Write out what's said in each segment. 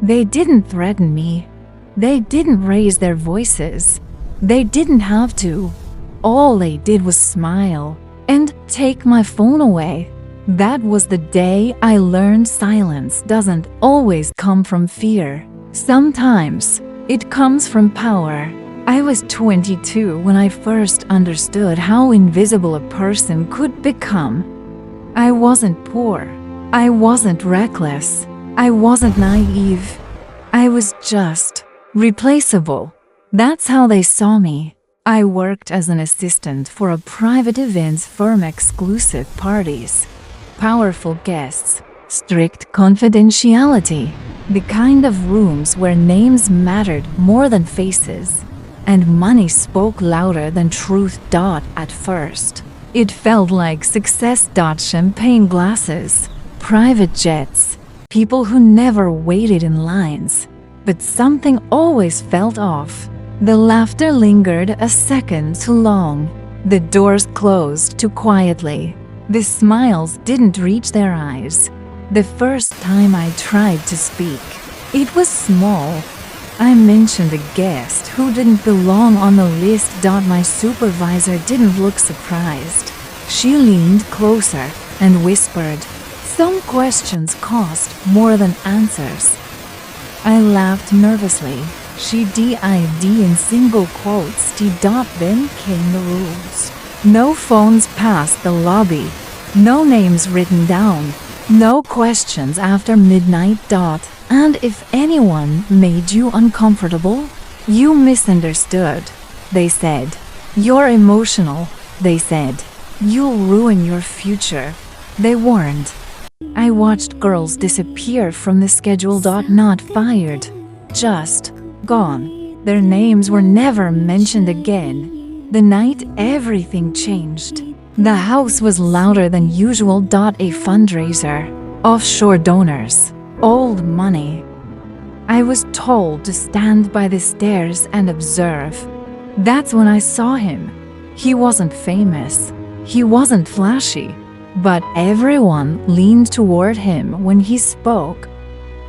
They didn't threaten me. They didn't raise their voices. They didn't have to. All they did was smile and take my phone away. That was the day I learned silence doesn't always come from fear. Sometimes it comes from power. I was 22 when I first understood how invisible a person could become. I wasn't poor. I wasn't reckless. I wasn't naive. I was just replaceable. That's how they saw me. I worked as an assistant for a private events firm, exclusive parties, powerful guests, strict confidentiality, the kind of rooms where names mattered more than faces, and money spoke louder than truth. At first, it felt like success. Champagne glasses, private jets, people who never waited in lines. But something always felt off. The laughter lingered a second too long. The doors closed too quietly. The smiles didn't reach their eyes. The first time I tried to speak, it was small. I mentioned a guest who didn't belong on the list. My supervisor didn't look surprised. She leaned closer and whispered, "Some questions cost more than answers." I laughed nervously. She did in single quotes. Then came the rules. No phones past the lobby. No names written down. No questions after midnight. And if anyone made you uncomfortable, you misunderstood, they said. You're emotional, they said. You'll ruin your future, they warned. I watched girls disappear from the schedule. Not fired, just gone. Their names were never mentioned again. The night everything changed. The house was louder than usual. A fundraiser, offshore donors, old money. I was told to stand by the stairs and observe. That's when I saw him. He wasn't famous. He wasn't flashy. But everyone leaned toward him when he spoke.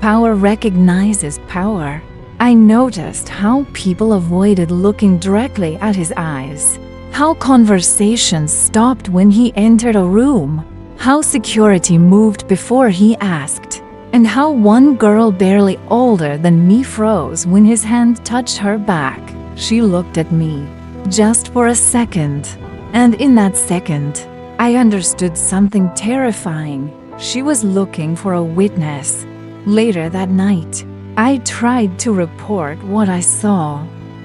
Power recognizes power. I noticed how people avoided looking directly at his eyes. How conversations stopped when he entered a room. How security moved before he asked. And how one girl barely older than me froze when his hand touched her back. She looked at me, just for a second. And in that second, I understood something terrifying. She was looking for a witness. Later that night, I tried to report what I saw.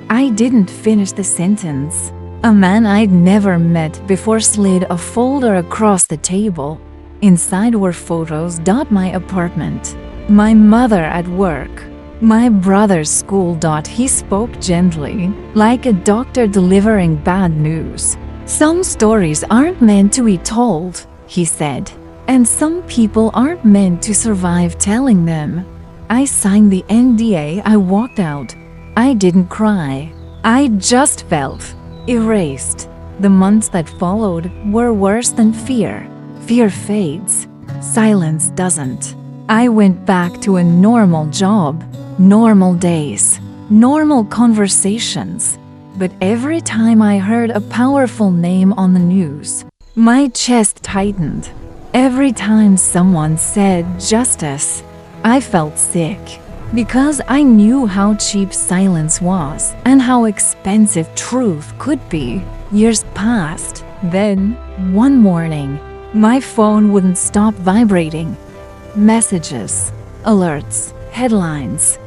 I didn't finish the sentence. A man I'd never met before slid a folder across the table. Inside were photos. My apartment, my mother at work, my brother's school. He spoke gently, like a doctor delivering bad news. Some stories aren't meant to be told, he said, and some people aren't meant to survive telling them. I signed the NDA. I walked out. I didn't cry. I just felt erased. The months that followed were worse than fear. Fear fades. Silence doesn't. I went back to a normal job, normal days, normal conversations. But every time I heard a powerful name on the news, my chest tightened. Every time someone said justice, I felt sick. Because I knew how cheap silence was and how expensive truth could be. Years passed. Then, one morning, my phone wouldn't stop vibrating. Messages, alerts, headlines,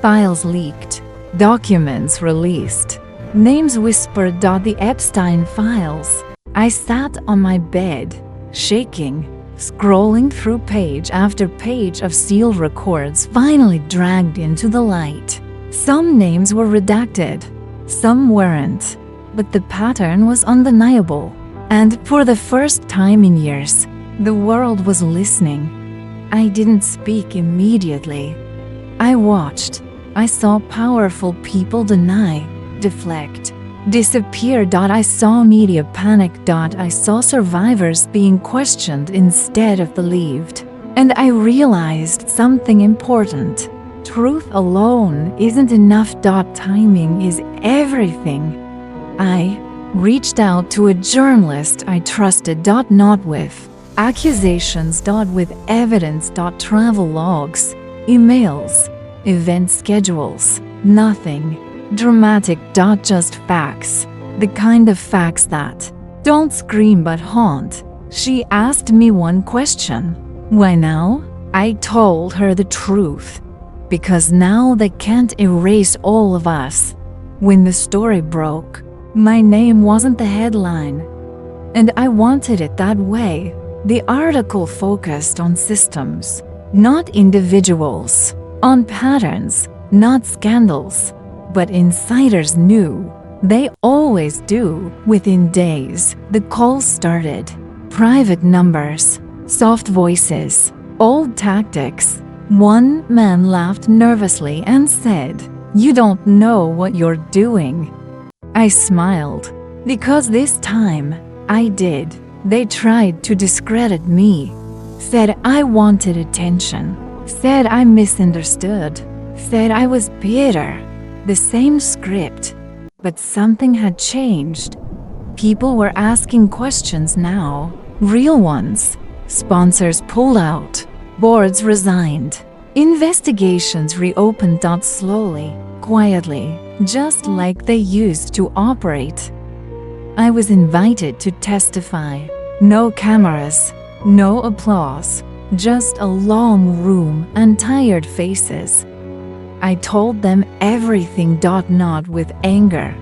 files leaked, documents released, names whispered. The Epstein Files. I sat on my bed, shaking, scrolling through page after page of sealed records finally dragged into the light. Some names were redacted, some weren't, but the pattern was undeniable. And for the first time in years, the world was listening. I didn't speak immediately. I watched. I saw powerful people deny, deflect, disappear. I saw media panic. I saw survivors being questioned instead of believed. And I realized something important. Truth alone isn't enough. Timing is everything. I reached out to a journalist I trusted. Not with accusations. With evidence. Travel logs, emails, event schedules. Nothing dramatic. Just facts. The kind of facts that don't scream but haunt. She asked me one question. Why now? I told her the truth. Because now they can't erase all of us. When the story broke, my name wasn't the headline. And I wanted it that way. The article focused on systems, not individuals. On patterns, not scandals. But insiders knew. They always do. Within days, the calls started. Private numbers, soft voices, old tactics. One man laughed nervously and said, "You don't know what you're doing." I smiled, because this time, I did. They tried to discredit me. Said I wanted attention. Said I misunderstood. Said I was bitter. The same script. But something had changed. People were asking questions now. Real ones. Sponsors pulled out. Boards resigned. Investigations reopened. Slowly, quietly, just like they used to operate. I was invited to testify. No cameras, no applause, just a long room and tired faces. I told them everything. Not with anger,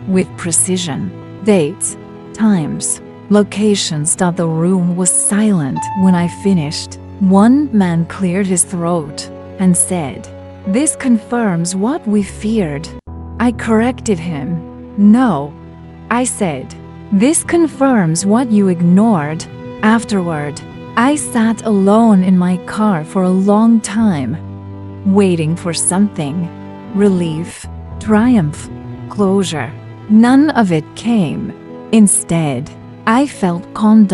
with precision. Dates, times, locations. The room was silent when I finished. One man cleared his throat and said, "This confirms what we feared." I corrected him. "No," I said, "this confirms what you ignored." Afterward, I sat alone in my car for a long time, waiting for something. Relief, triumph, closure. None of it came. Instead, I felt calm.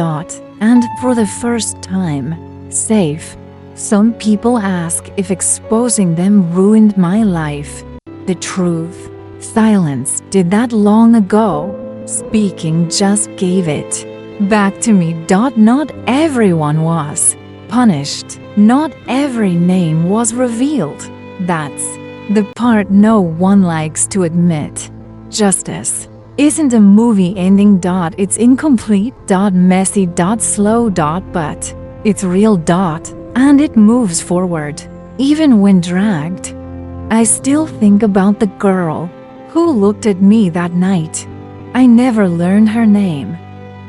And for the first time, safe. Some people ask if exposing them ruined my life. The truth, silence did that long ago. Speaking just gave it back to me. Not everyone was punished. Not every name was revealed. That's the part no one likes to admit. Justice isn't a movie ending. It's incomplete. Messy. Slow. But it's real. And it moves forward, even when dragged. I still think about the girl who looked at me that night. I never learned her name,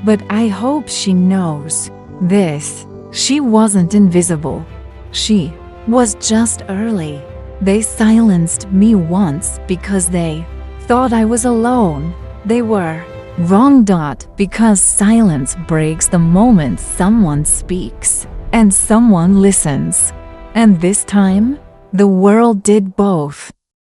but I hope she knows this. She wasn't invisible. She was just early. They silenced me once because they thought I was alone. They were wrong. Because silence breaks the moment someone speaks and someone listens. And this time, the world did both.